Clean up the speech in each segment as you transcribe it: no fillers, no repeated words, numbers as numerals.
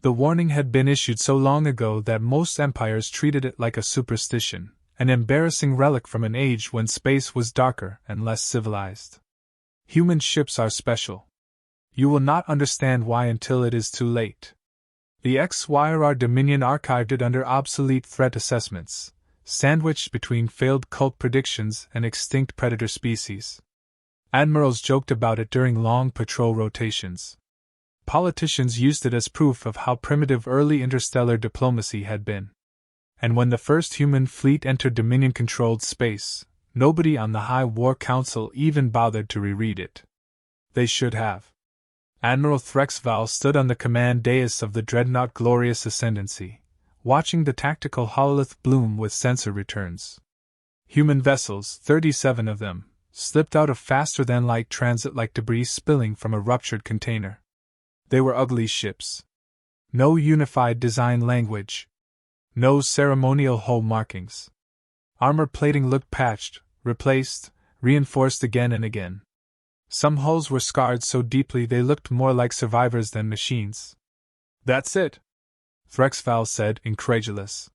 The warning had been issued so long ago that most empires treated it like a superstition, an embarrassing relic from an age when space was darker and less civilized. Human ships are special. You will not understand why until it is too late. The HFY Dominion archived it under obsolete threat assessments, sandwiched between failed cult predictions and extinct predator species. Admirals joked about it during long patrol rotations. Politicians used it as proof of how primitive early interstellar diplomacy had been. And when the first human fleet entered Dominion-controlled space, nobody on the High War Council even bothered to reread it. They should have. Admiral Threxval stood on the command dais of the dreadnought Glorious Ascendancy, watching the tactical hololith bloom with sensor returns. Human vessels, 37 of them, slipped out of faster-than-light transit like debris spilling from a ruptured container. They were ugly ships. No unified design language. No ceremonial hull markings. Armor plating looked patched, replaced, reinforced again and again. Some hulls were scarred so deeply they looked more like survivors than machines. "That's it," Threxval said, incredulous.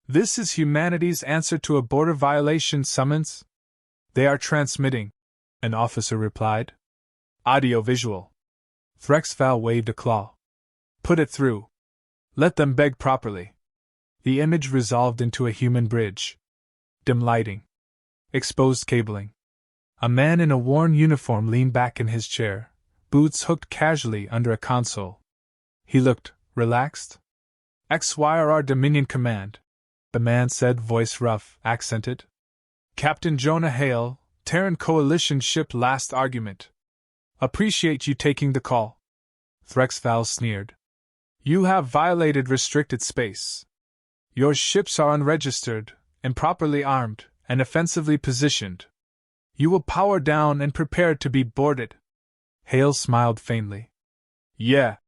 "This is humanity's answer to a border violation summons?" "They are transmitting," an officer replied. "Audio-visual." Threxval waved a claw. "Put it through. Let them beg properly." The image resolved into a human bridge. Dim lighting. Exposed cabling. A man in a worn uniform leaned back in his chair, boots hooked casually under a console. He looked relaxed. "HFY Dominion Command," the man said, voice rough, accented. "Captain Jonah Hale, Terran Coalition ship last argument. Appreciate you taking the call." Threxval sneered. "You have violated restricted space. Your ships are unregistered, improperly armed, and offensively positioned. You will power down and prepare to be boarded." Hale smiled faintly. "Yeah,"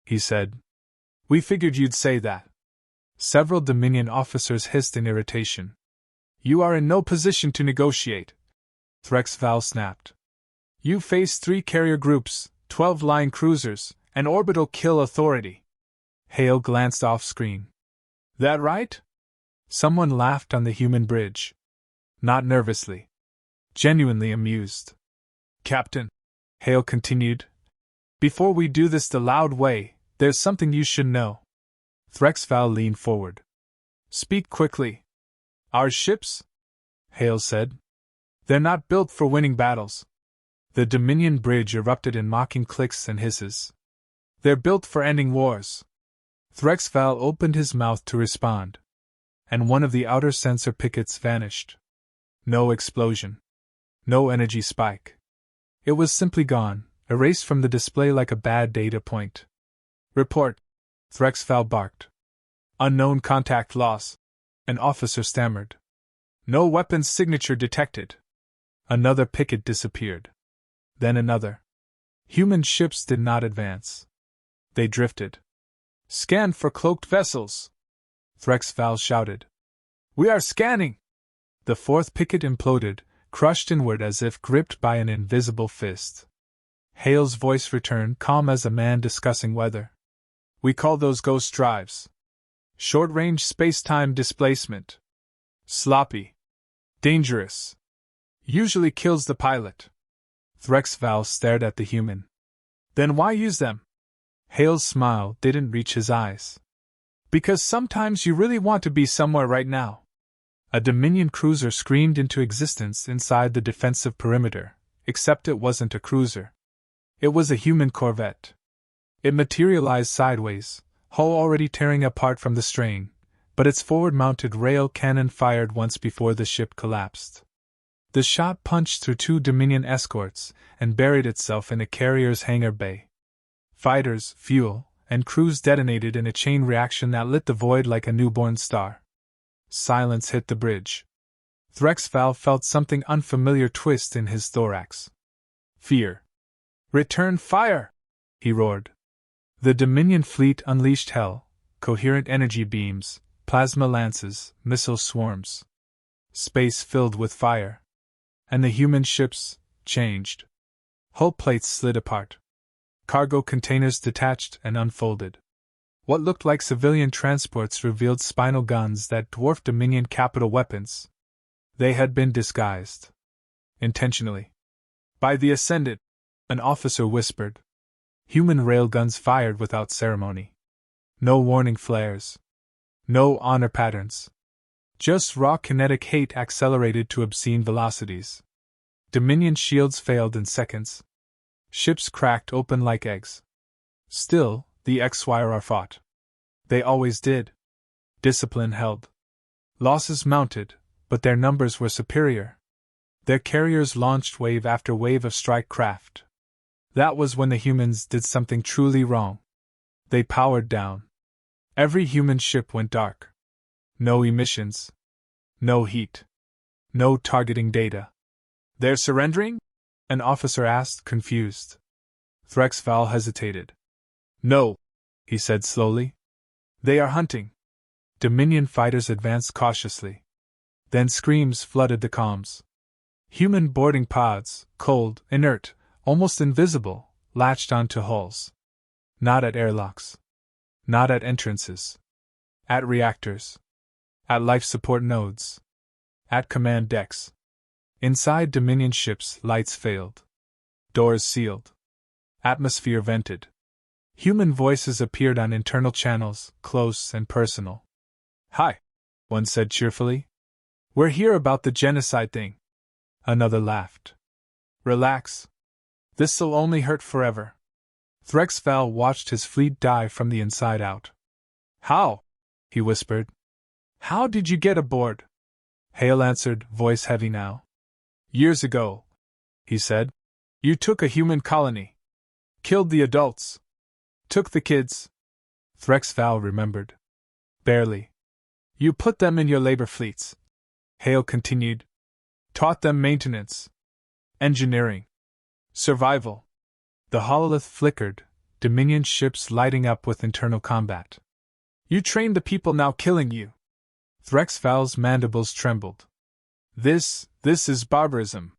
he said. "We figured you'd say that." Several Dominion officers hissed in irritation. "You are in no position to negotiate," Threxval snapped. "You face 3 carrier groups, 12 line cruisers, and orbital kill authority." Hale glanced off-screen. "That right?" Someone laughed on the human bridge. Not nervously. Genuinely amused. "Captain," Hale continued, "before we do this the loud way, there's something you should know." Threxval leaned forward. "Speak quickly." "Our ships?" Hale said. "They're not built for winning battles." The Dominion bridge erupted in mocking clicks and hisses. "They're built for ending wars." Threxval opened his mouth to respond. And one of the outer sensor pickets vanished. No explosion. No energy spike. It was simply gone, erased from the display like a bad data point. "Report," Threxval barked. "Unknown contact loss," an officer stammered. "No weapons signature detected." Another picket disappeared. Then another. Human ships did not advance. They drifted. "Scan for cloaked vessels," Threxval shouted. "We are scanning!" The fourth picket imploded, crushed inward as if gripped by an invisible fist. Hale's voice returned, calm as a man discussing weather. "We call those ghost drives. Short-range space-time displacement. Sloppy. Dangerous. Usually kills the pilot." Threxval stared at the human. "Then why use them?" Hale's smile didn't reach his eyes. "Because sometimes you really want to be somewhere right now." A Dominion cruiser screamed into existence inside the defensive perimeter, except it wasn't a cruiser. It was a human corvette. It materialized sideways, hull already tearing apart from the strain, but its forward-mounted rail cannon fired once before the ship collapsed. The shot punched through 2 Dominion escorts and buried itself in a carrier's hangar bay. Fighters, fuel, and crews detonated in a chain reaction that lit the void like a newborn star. Silence hit the bridge. Threxval felt something unfamiliar twist in his thorax. Fear. "Return fire!" he roared. The Dominion fleet unleashed hell, coherent energy beams, plasma lances, missile swarms. Space filled with fire. And the human ships changed. Hull plates slid apart. Cargo containers detached and unfolded. What looked like civilian transports revealed spinal guns that dwarfed Dominion capital weapons. They had been disguised. Intentionally. By the Ascendant, an officer whispered. Human railguns fired without ceremony. No warning flares. No honor patterns. Just raw kinetic hate accelerated to obscene velocities. Dominion shields failed in seconds. Ships cracked open like eggs. Still, the HFY fought. They always did. Discipline held. Losses mounted, but their numbers were superior. Their carriers launched wave after wave of strike craft. That was when the humans did something truly wrong. They powered down. Every human ship went dark. No emissions. No heat. No targeting data. They're surrendering? An officer asked, confused. Threxval hesitated. No, he said slowly. They are hunting. Dominion fighters advanced cautiously. Then screams flooded the comms. Human boarding pods, cold, inert, almost invisible, latched onto hulls. Not at airlocks. Not at entrances. At reactors. At life support nodes. At command decks. Inside Dominion ships, lights failed. Doors sealed. Atmosphere vented. Human voices appeared on internal channels, close and personal. Hi, one said cheerfully. We're here about the genocide thing. Another laughed. Relax. This'll only hurt forever. Threxval watched his fleet die from the inside out. How? He whispered. How did you get aboard? Hale answered, voice heavy now. Years ago, he said. You took a human colony. Killed the adults. Took the kids. Threxval remembered. Barely. You put them in your labor fleets. Hale continued. Taught them maintenance. Engineering. Survival. The hololith flickered, Dominion ships lighting up with internal combat. You trained the people now killing you. Threxval's mandibles trembled. This is barbarism.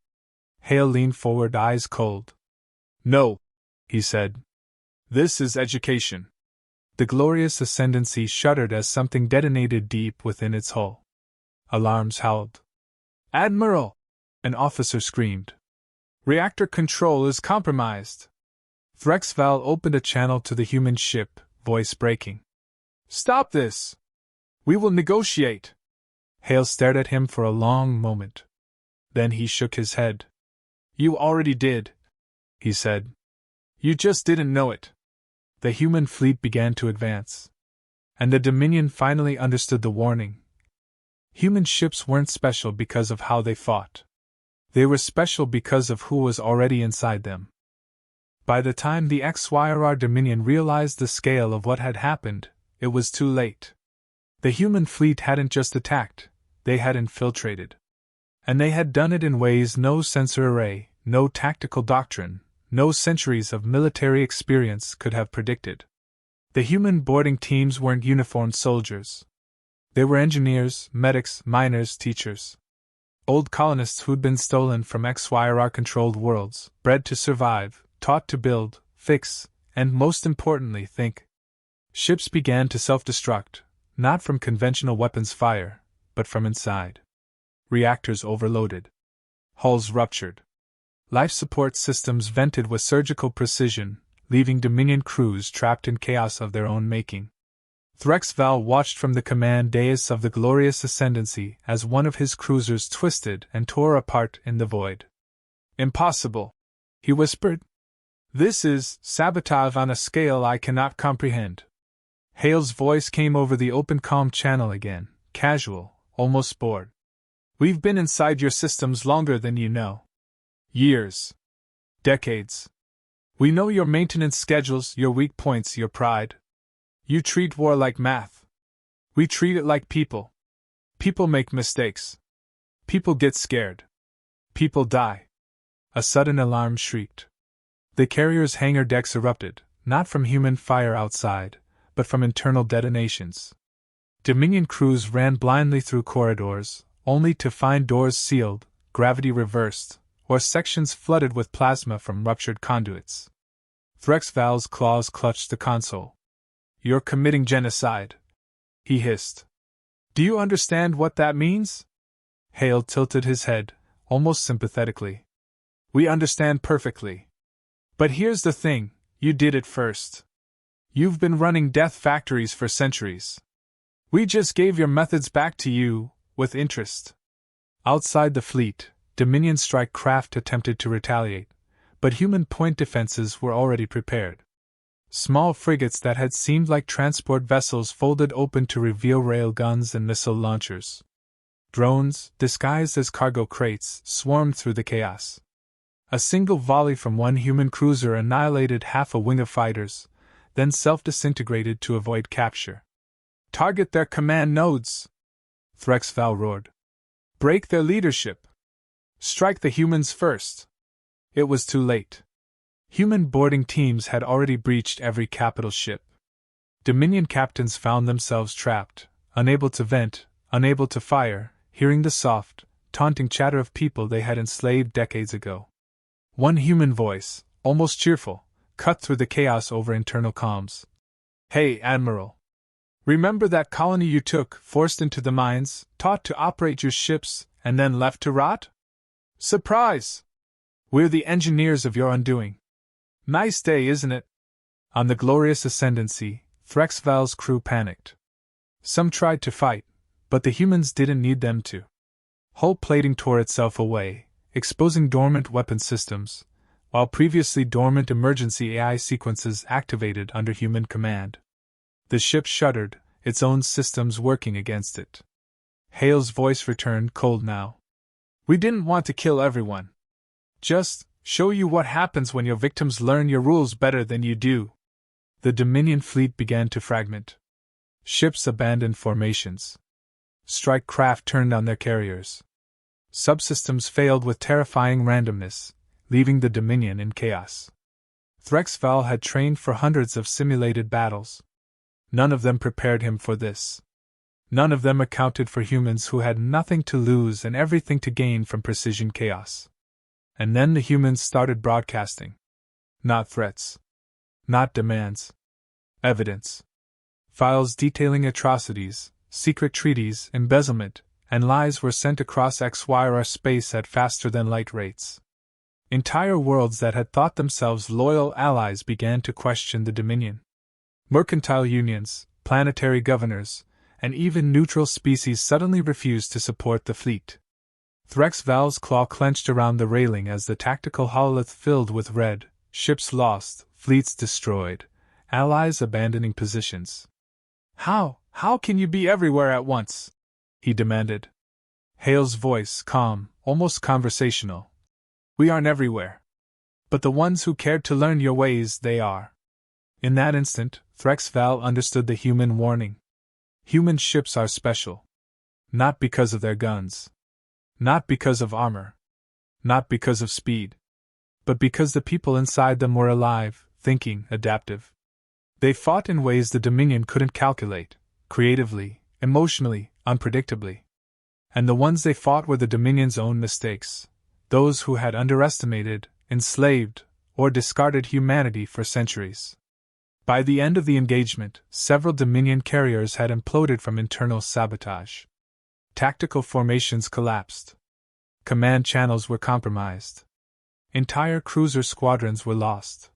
Hale leaned forward, eyes cold. No, he said. This is education. The glorious ascendancy shuddered as something detonated deep within its hull. Alarms howled. Admiral! An officer screamed. Reactor control is compromised. Threxval opened a channel to the human ship, voice breaking. Stop this! We will negotiate! Hale stared at him for a long moment. Then he shook his head. You already did, he said. You just didn't know it. The human fleet began to advance. And the Dominion finally understood the warning. Human ships weren't special because of how they fought. They were special because of who was already inside them. By the time the HFY Dominion realized the scale of what had happened, it was too late. The human fleet hadn't just attacked, they had infiltrated. And they had done it in ways no sensor array, no tactical doctrine, no centuries of military experience could have predicted. The human boarding teams weren't uniformed soldiers. They were engineers, medics, miners, teachers. Old colonists who'd been stolen from HFY-controlled worlds, bred to survive, taught to build, fix, and most importantly, think. Ships began to self-destruct, not from conventional weapons fire, but from inside. Reactors overloaded. Hulls ruptured. Life support systems vented with surgical precision, leaving Dominion crews trapped in chaos of their own making. Threxval watched from the command dais of the glorious ascendancy as one of his cruisers twisted and tore apart in the void. Impossible, he whispered. This is sabotage on a scale I cannot comprehend. Hale's voice came over the open comm channel again, casual, almost bored. We've been inside your systems longer than you know. Years. Decades. We know your maintenance schedules, your weak points, your pride. You treat war like math. We treat it like people. People make mistakes. People get scared. People die. A sudden alarm shrieked. The carrier's hangar decks erupted, not from human fire outside, but from internal detonations. Dominion crews ran blindly through corridors, only to find doors sealed, gravity reversed, or sections flooded with plasma from ruptured conduits. Threxval's claws clutched the console. You're committing genocide, he hissed. Do you understand what that means? Hale tilted his head, almost sympathetically. We understand perfectly. But here's the thing, you did it first. You've been running death factories for centuries. We just gave your methods back to you, with interest. Outside the fleet, Dominion strike craft attempted to retaliate, but human point defenses were already prepared. Small frigates that had seemed like transport vessels folded open to reveal rail guns and missile launchers. Drones, disguised as cargo crates, swarmed through the chaos. A single volley from one human cruiser annihilated half a wing of fighters, then self-disintegrated to avoid capture. Target their command nodes! Threxval roared. Break their leadership! Strike the humans first! It was too late. Human boarding teams had already breached every capital ship. Dominion captains found themselves trapped, unable to vent, unable to fire, hearing the soft, taunting chatter of people they had enslaved decades ago. One human voice, almost cheerful, cut through the chaos over internal comms. Hey, Admiral. Remember that colony you took, forced into the mines, taught to operate your ships, and then left to rot? Surprise! We're the engineers of your undoing. Nice day, isn't it? On the glorious ascendancy, Threxval's crew panicked. Some tried to fight, but the humans didn't need them to. Hull plating tore itself away, exposing dormant weapon systems, while previously dormant emergency AI sequences activated under human command. The ship shuddered, its own systems working against it. Hale's voice returned cold now. We didn't want to kill everyone. Just show you what happens when your victims learn your rules better than you do. The Dominion fleet began to fragment. Ships abandoned formations. Strike craft turned on their carriers. Subsystems failed with terrifying randomness, leaving the Dominion in chaos. Threxval had trained for hundreds of simulated battles. None of them prepared him for this. None of them accounted for humans who had nothing to lose and everything to gain from precision chaos. And then the humans started broadcasting. Not threats. Not demands. Evidence. Files detailing atrocities, secret treaties, embezzlement, and lies were sent across HFY space at faster-than-light rates. Entire worlds that had thought themselves loyal allies began to question the Dominion. Mercantile unions, planetary governors, and even neutral species suddenly refused to support the fleet. Threxval's claw clenched around the railing as the tactical hololith filled with red, ships lost, fleets destroyed, allies abandoning positions. How can you be everywhere at once? He demanded. Hale's voice, calm, almost conversational. We aren't everywhere. But the ones who cared to learn your ways, they are. In that instant, Threxval understood the human warning. Human ships are special. Not because of their guns. Not because of armor. Not because of speed. But because the people inside them were alive, thinking, adaptive. They fought in ways the Dominion couldn't calculate, creatively, emotionally, unpredictably. And the ones they fought were the Dominion's own mistakes, those who had underestimated, enslaved, or discarded humanity for centuries. By the end of the engagement, several Dominion carriers had imploded from internal sabotage. Tactical formations collapsed. Command channels were compromised. Entire cruiser squadrons were lost.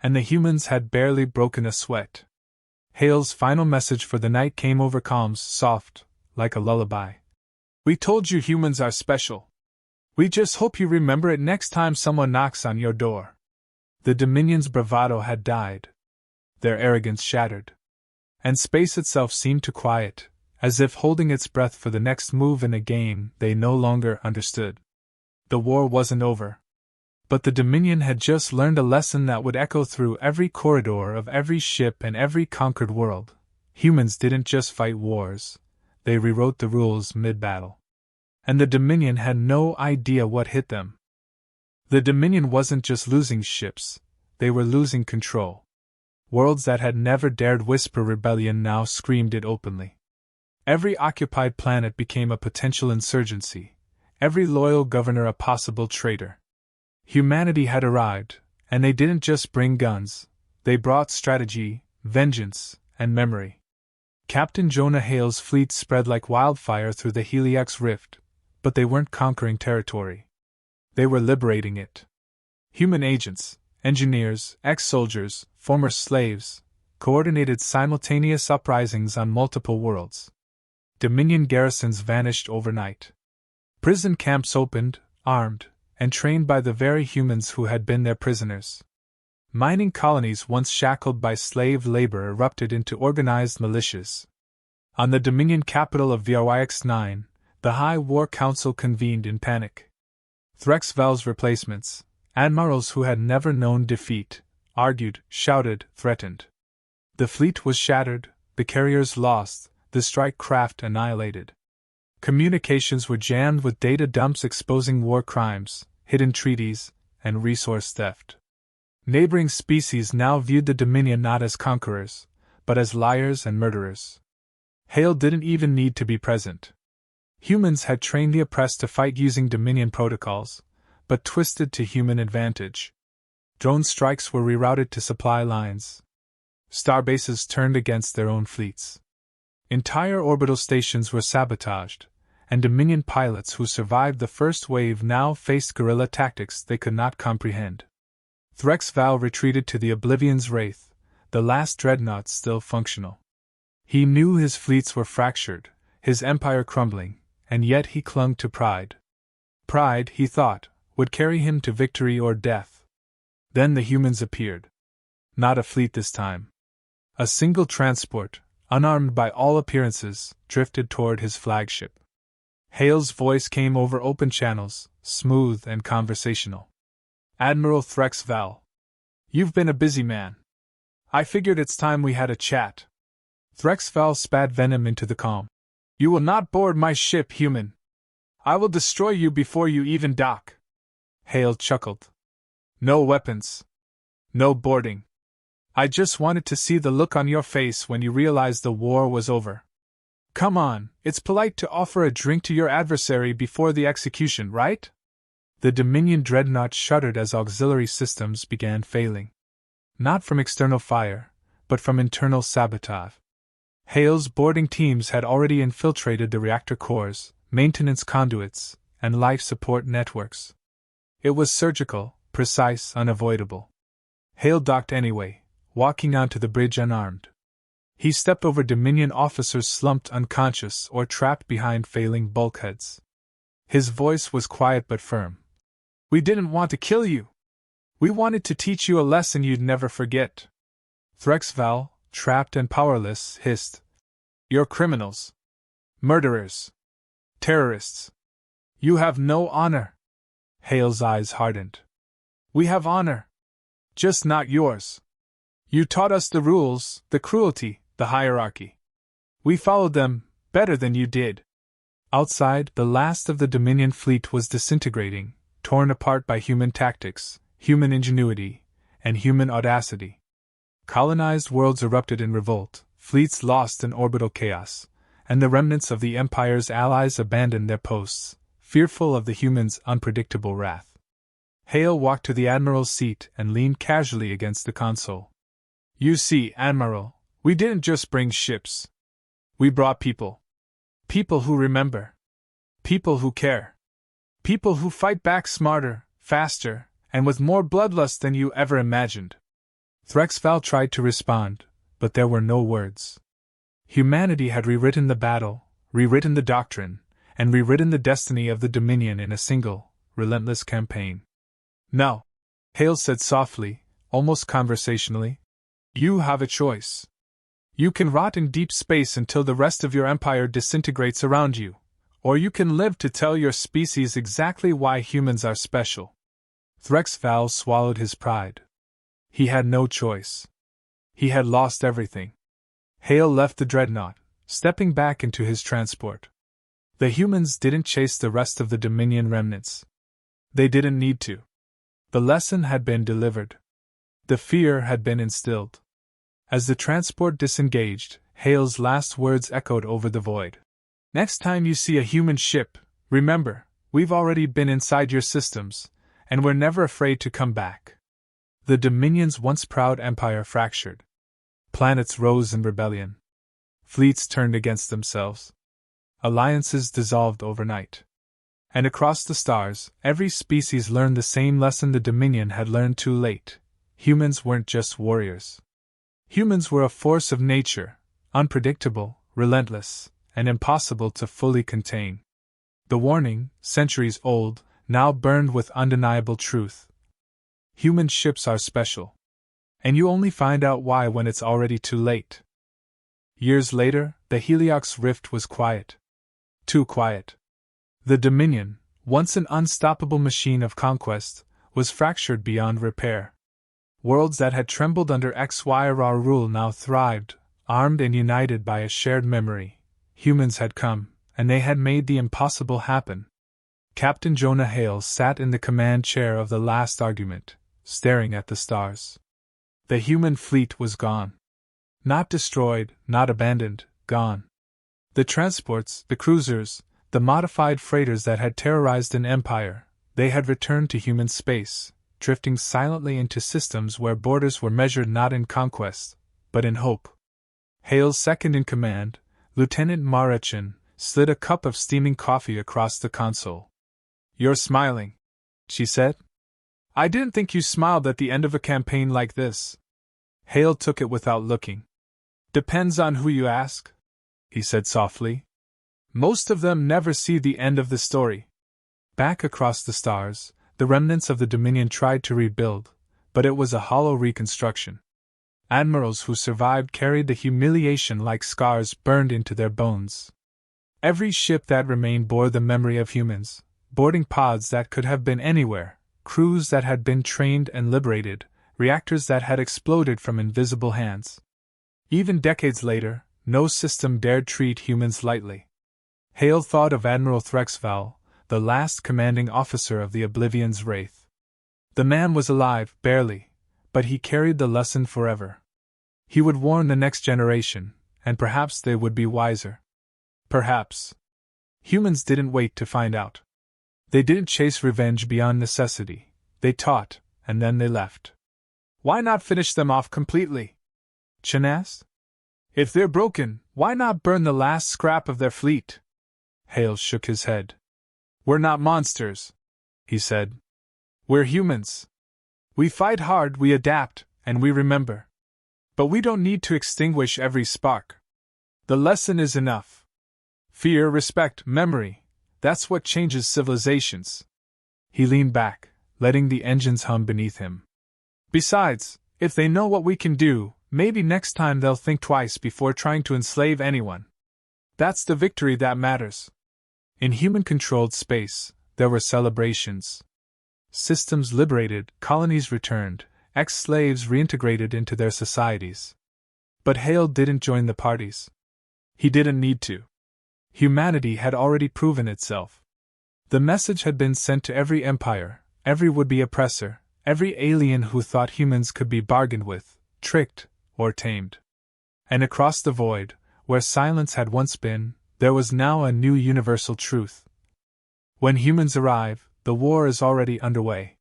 And the humans had barely broken a sweat. Hale's final message for the night came over comms, soft, like a lullaby. We told you humans are special. We just hope you remember it next time someone knocks on your door. The Dominion's bravado had died. Their arrogance shattered. And space itself seemed to quiet, as if holding its breath for the next move in a game they no longer understood. The war wasn't over. But the Dominion had just learned a lesson that would echo through every corridor of every ship and every conquered world. Humans didn't just fight wars, they rewrote the rules mid-battle. And the Dominion had no idea what hit them. The Dominion wasn't just losing ships, they were losing control. Worlds that had never dared whisper rebellion now screamed it openly. Every occupied planet became a potential insurgency, every loyal governor a possible traitor. Humanity had arrived, and they didn't just bring guns, they brought strategy, vengeance, and memory. Captain Jonah Hale's fleet spread like wildfire through the Helix Rift, but they weren't conquering territory. They were liberating it. Human agents, engineers, ex-soldiers, former slaves, coordinated simultaneous uprisings on multiple worlds. Dominion garrisons vanished overnight. Prison camps opened, armed, and trained by the very humans who had been their prisoners. Mining colonies once shackled by slave labor erupted into organized militias. On the Dominion capital of VRYX-9, the High War Council convened in panic. Threx Val's replacements, admirals who had never known defeat, argued, shouted, threatened. The fleet was shattered, the carriers lost, the strike craft annihilated. Communications were jammed with data dumps exposing war crimes, hidden treaties, and resource theft. Neighboring species now viewed the Dominion not as conquerors, but as liars and murderers. Hale didn't even need to be present. Humans had trained the oppressed to fight using Dominion protocols, but twisted to human advantage. Drone strikes were rerouted to supply lines. Starbases turned against their own fleets. Entire orbital stations were sabotaged, and Dominion pilots who survived the first wave now faced guerrilla tactics they could not comprehend. Threx Val retreated to the Oblivion's Wraith, the last dreadnought still functional. He knew his fleets were fractured, his empire crumbling, and yet he clung to pride. Pride, he thought, would carry him to victory or death. Then the humans appeared. Not a fleet this time. A single transport, unarmed by all appearances, drifted toward his flagship. Hale's voice came over open channels, smooth and conversational. "Admiral Threx Val. You've been a busy man. I figured it's time we had a chat." Threx Val spat venom into the calm. "You will not board my ship, human. I will destroy you before you even dock." Hale chuckled. "No weapons. No boarding. I just wanted to see the look on your face when you realized the war was over. Come on, it's polite to offer a drink to your adversary before the execution, right?" The Dominion dreadnought shuddered as auxiliary systems began failing. Not from external fire, but from internal sabotage. Hale's boarding teams had already infiltrated the reactor cores, maintenance conduits, and life support networks. It was surgical, precise, unavoidable. Hale docked anyway, walking onto the bridge unarmed. He stepped over Dominion officers slumped unconscious or trapped behind failing bulkheads. His voice was quiet but firm. "We didn't want to kill you. We wanted to teach you a lesson you'd never forget." Threx Val, trapped and powerless, hissed, "You're criminals. Murderers. Terrorists. You have no honor." Hale's eyes hardened. "We have honor. Just not yours. You taught us the rules, the cruelty, the hierarchy. We followed them, better than you did." Outside, the last of the Dominion fleet was disintegrating, torn apart by human tactics, human ingenuity, and human audacity. Colonized worlds erupted in revolt, fleets lost in orbital chaos, and the remnants of the Empire's allies abandoned their posts, fearful of the humans' unpredictable wrath. Hale walked to the Admiral's seat and leaned casually against the console. "You see, Admiral, we didn't just bring ships. We brought people. People who remember. People who care. People who fight back smarter, faster, and with more bloodlust than you ever imagined." Threx Val tried to respond, but there were no words. Humanity had rewritten the battle, rewritten the doctrine, and rewritten the destiny of the Dominion in a single, relentless campaign. "No," Hale said softly, almost conversationally. "You have a choice. You can rot in deep space until the rest of your empire disintegrates around you, or you can live to tell your species exactly why humans are special." Threx Val swallowed his pride. He had no choice. He had lost everything. Hale left the dreadnought, stepping back into his transport. The humans didn't chase the rest of the Dominion remnants. They didn't need to. The lesson had been delivered. The fear had been instilled. As the transport disengaged, Hale's last words echoed over the void. "Next time you see a human ship, remember, we've already been inside your systems, and we're never afraid to come back." The Dominion's once proud empire fractured. Planets rose in rebellion. Fleets turned against themselves. Alliances dissolved overnight. And across the stars, every species learned the same lesson the Dominion had learned too late. Humans weren't just warriors. Humans were a force of nature, unpredictable, relentless, and impossible to fully contain. The warning, centuries old, now burned with undeniable truth. Human ships are special. And you only find out why when it's already too late. Years later, the Heliox Rift was quiet. Too quiet. The Dominion, once an unstoppable machine of conquest, was fractured beyond repair. Worlds that had trembled under HFY rule now thrived, armed and united by a shared memory. Humans had come, and they had made the impossible happen. Captain Jonah Hale sat in the command chair of the last argument, staring at the stars. The human fleet was gone. Not destroyed, not abandoned, gone. The transports, the cruisers, the modified freighters that had terrorized an empire, they had returned to human space, drifting silently into systems where borders were measured not in conquest, but in hope. Hale's second-in-command, Lieutenant Marachin, slid a cup of steaming coffee across the console. "You're smiling," she said. "I didn't think you smiled at the end of a campaign like this." Hale took it without looking. "Depends on who you ask," he said softly. "Most of them never see the end of the story." Back across the stars, the remnants of the Dominion tried to rebuild, but it was a hollow reconstruction. Admirals who survived carried the humiliation like scars burned into their bones. Every ship that remained bore the memory of humans, boarding pods that could have been anywhere, crews that had been trained and liberated, reactors that had exploded from invisible hands. Even decades later, no system dared treat humans lightly. Hale thought of Admiral Threxval, the last commanding officer of the Oblivion's Wraith. The man was alive, barely, but he carried the lesson forever. He would warn the next generation, and perhaps they would be wiser. Perhaps. Humans didn't wait to find out. They didn't chase revenge beyond necessity. They taught, and then they left. "Why not finish them off completely?" Chen asked. "If they're broken, why not burn the last scrap of their fleet?" Hale shook his head. "We're not monsters," he said. "We're humans. We fight hard, we adapt, and we remember. But we don't need to extinguish every spark. The lesson is enough. Fear, respect, memory, that's what changes civilizations." He leaned back, letting the engines hum beneath him. "Besides, if they know what we can do, maybe next time they'll think twice before trying to enslave anyone. That's the victory that matters." In human-controlled space, there were celebrations. Systems liberated, colonies returned, ex-slaves reintegrated into their societies. But Hale didn't join the parties. He didn't need to. Humanity had already proven itself. The message had been sent to every empire, every would-be oppressor, every alien who thought humans could be bargained with, tricked, or tamed. And across the void, where silence had once been, there was now a new universal truth. When humans arrive, the war is already underway.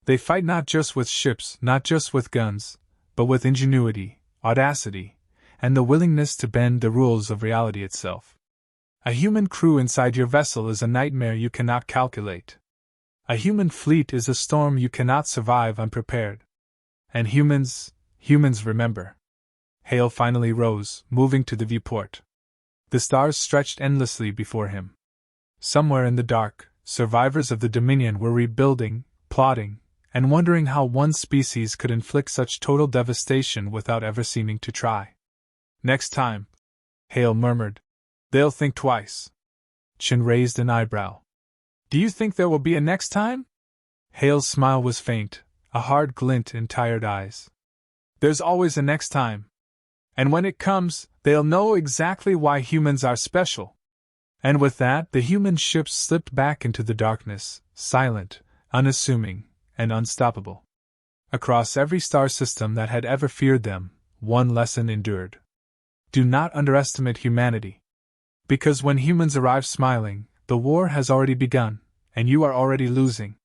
They fight not just with ships, not just with guns, but with ingenuity, audacity, and the willingness to bend the rules of reality itself. A human crew inside your vessel is a nightmare you cannot calculate. A human fleet is a storm you cannot survive unprepared. And humans remember. Hale finally rose, moving to the viewport. The stars stretched endlessly before him. Somewhere in the dark, survivors of the Dominion were rebuilding, plotting, and wondering how one species could inflict such total devastation without ever seeming to try. "Next time," Hale murmured, "they'll think twice." Chen raised an eyebrow. "Do you think there will be a next time?" Hale's smile was faint, a hard glint in tired eyes. "There's always a next time. And when it comes, they'll know exactly why humans are special." And with that, the human ships slipped back into the darkness, silent, unassuming, and unstoppable. Across every star system that had ever feared them, one lesson endured. Do not underestimate humanity. Because when humans arrive smiling, the war has already begun, and you are already losing.